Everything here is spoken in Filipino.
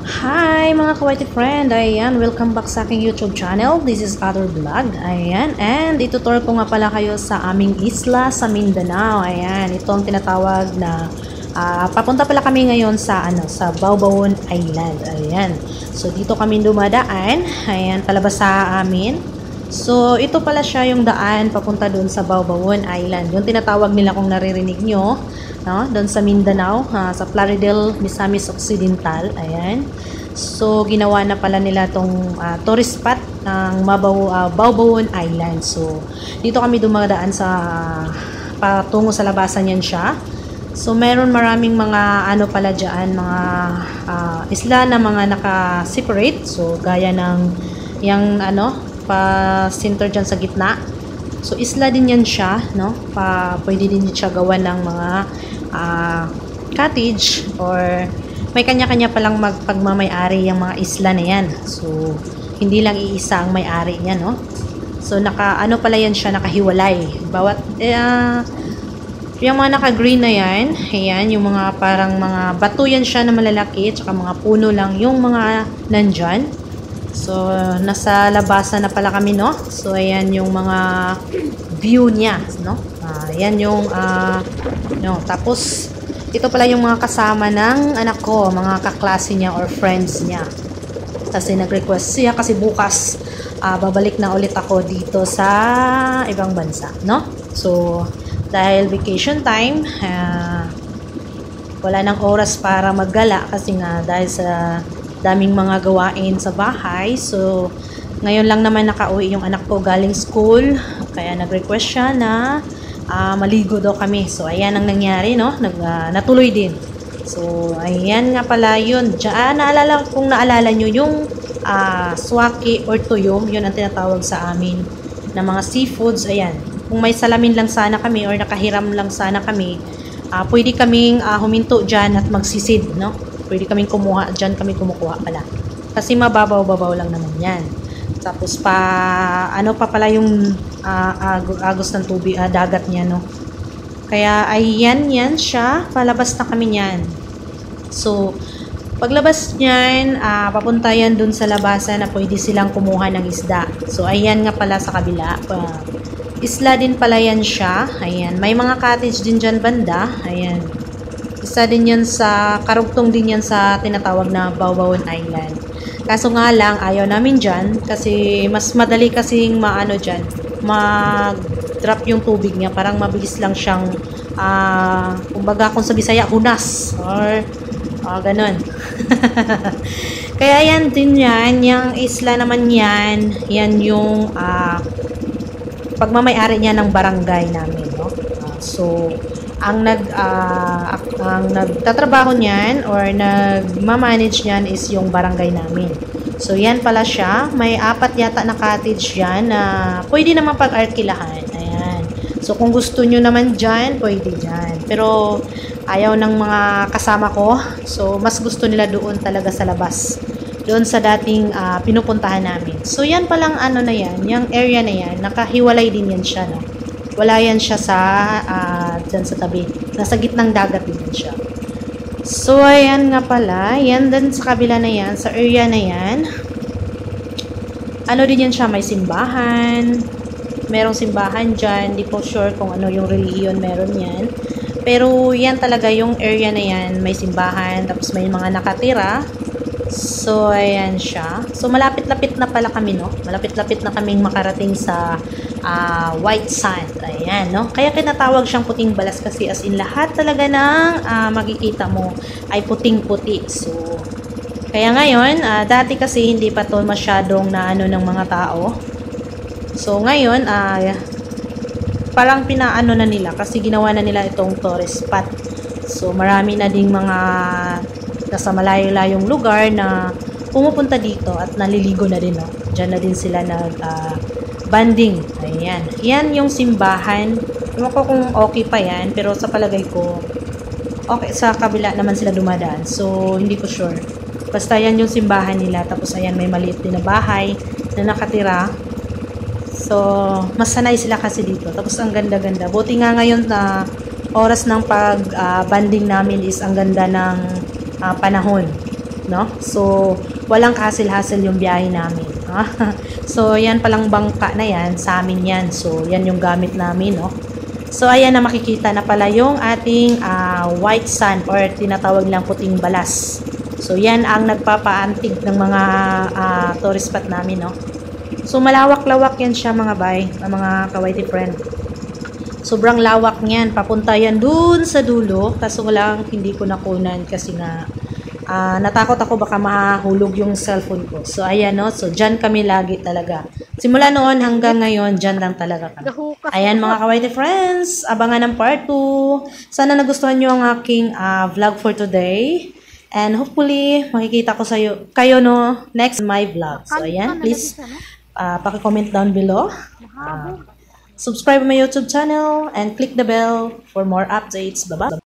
Hi mga kawaiti friend, ayan, welcome back sa aking YouTube channel. This is Other Vlog, ayan, and itutur ko nga pala kayo sa aming isla sa Mindanao. Ayan, ito ang tinatawag na papunta pala kami ngayon sa sa Baubawon Island. Ayan, so dito kami dumadaan, ayan, palabas sa amin. So ito pala siya yung daan papunta doon sa Baubawon Island, yung tinatawag nila kung naririnig nyo, no? Doon sa Mindanao, sa Plaridel, Misamis Occidental. Ayan. So, ginawa na pala nila tong tourist spot ng Baubawon Island. So, dito kami dumadaan sa patungo sa labasan yan siya. So, meron maraming mga pala dyan, mga isla na mga naka-separate. So, gaya ng yung pa-center dyan sa gitna. So, isla din yan siya, no? Pwede din siya gawa ng mga cottage or may kanya-kanya palang magpagmamay-ari yung mga isla na yan. So, hindi lang iisa ang may-ari niya, no? So, pala yan siya, nakahiwalay. Bawat, yung mga naka-green na yan, ayan, yung mga parang mga bato yan siya na malalaki, tsaka mga puno lang yung mga nandyan. So, nasa labasan na pala kami, no? So, ayan yung mga view niya, no? Ayan yung, tapos, ito pala yung mga kasama ng anak ko, mga kaklase niya or friends niya. Kasi nag-request siya kasi bukas babalik na ulit ako dito sa ibang bansa, no? So, dahil vacation time, wala nang oras para maggala kasi nga dahil sa daming mga gawain sa bahay. So, ngayon lang naman nakauwi yung anak ko galing school, kaya nag-request siya na maligo daw kami. So, ayan ang nangyari, no? Natuloy din. So, ayan nga pala yun. Diyan, kung naalala nyo, yung swaki or tuyom, yun ang tinatawag sa amin na mga seafoods. Ayan. Kung may salamin lang sana kami or nakahiram lang sana kami, pwede kaming huminto dyan at magsisid, no? Pwede kaming kumuha, dyan kami kumukuha pala. Kasi mababaw-babaw lang naman yan. Tapos pa pala yung agos ng tubig, dagat niya, no? Kaya ayan yan siya, palabas na kami niyan. So, paglabas niyan, papunta yan dun sa labasan na pwede silang kumuha ng isda. So, ayan nga pala sa kabila. Isla din pala yan siya. Ayan, may mga cottage din dyan banda. Ayan. Isa din yan sa, karugtong din yan sa tinatawag na Baubawon Island. Kaso nga lang, ayaw namin dyan kasi mas madali kasing dyan, mag-drop yung tubig niya. Parang mabilis lang siyang, kumbaga kung sa Bisaya, hunas. Or, ganun. Kaya yan din yan, yung isla naman yan, yan yung pagmamay-ari niya ng barangay namin, no? So, ang nagtatrabaho niyan or nagmamanage niyan is yung barangay namin. So, yan pala siya. May 4 yata na cottage yan na pwede naman pag-arkilahan. Ayan. So, kung gusto nyo naman dyan, pwede dyan. Pero, ayaw ng mga kasama ko. So, mas gusto nila doon talaga sa labas. Doon sa dating pinupuntahan namin. So, yan palang na yan. Yung area na yan, nakahiwalay din yan siya, no? Wala yan siya sa dyan sa tabi. Nasa gitnang dagat din yan siya. So, ayan nga pala. Yan din sa kabila na yan. Sa area na yan. Din yan siya. May simbahan. Merong simbahan dyan. Di po sure kung ano yung religion meron yan. Pero yan talaga yung area na yan. May simbahan. Tapos may mga nakatira. So, ayan siya. So, malapit-lapit na pala kami, no? Malapit-lapit na kaming makarating sa white sand. Ayan, no? Kaya kinatawag siyang puting balas kasi as in lahat talaga ng makikita mo ay puting-puti. So, kaya ngayon, dati kasi hindi pa to masyadong ng mga tao. So, ngayon, parang pinaano na nila kasi ginawa na nila itong tourist spot. So, marami na ding mga nasa malayo-layong lugar na pumupunta dito at naliligo na din, no? Diyan na din sila banding. Ayan. Yan yung simbahan. Ewan ko kung okay pa yan, pero sa palagay ko, okay, sa kabila naman sila dumadaan. So, hindi ko sure. Basta yan yung simbahan nila. Tapos, ayan, may maliit din na bahay na nakatira. So, mas sanay sila kasi dito. Tapos, ang ganda-ganda. Buti nga ngayon na oras ng pag-banding namin is ang ganda ng panahon. no? So, walang kahasil-hasil yung biyahe namin. So, yan palang bangka na yan, sa amin yan. So, yan yung gamit namin, no? So, ayan na makikita na pala yung ating white sand or tinatawag lang puting balas. So, yan ang nagpapaantig ng mga tourist spot namin, no? So, malawak-lawak yan siya mga bay, mga kawaiti friend. Sobrang lawak niyan. Papunta yan dun sa dulo. Kaso lang, hindi ko nakunan kasi nga natakot ako baka mahulog yung cellphone ko. So, ayan, no? So, dyan kami lagi talaga. Simula noon hanggang ngayon, dyan lang talaga kami. Ayan, mga kawaiti friends. Abangan ng part 2. Sana nagustuhan nyo ang aking vlog for today. And hopefully, makikita ko kayo no, next my vlog. So, ayan, please paki-comment down below. Subscribe to my YouTube channel and click the bell for more updates. Bye-bye.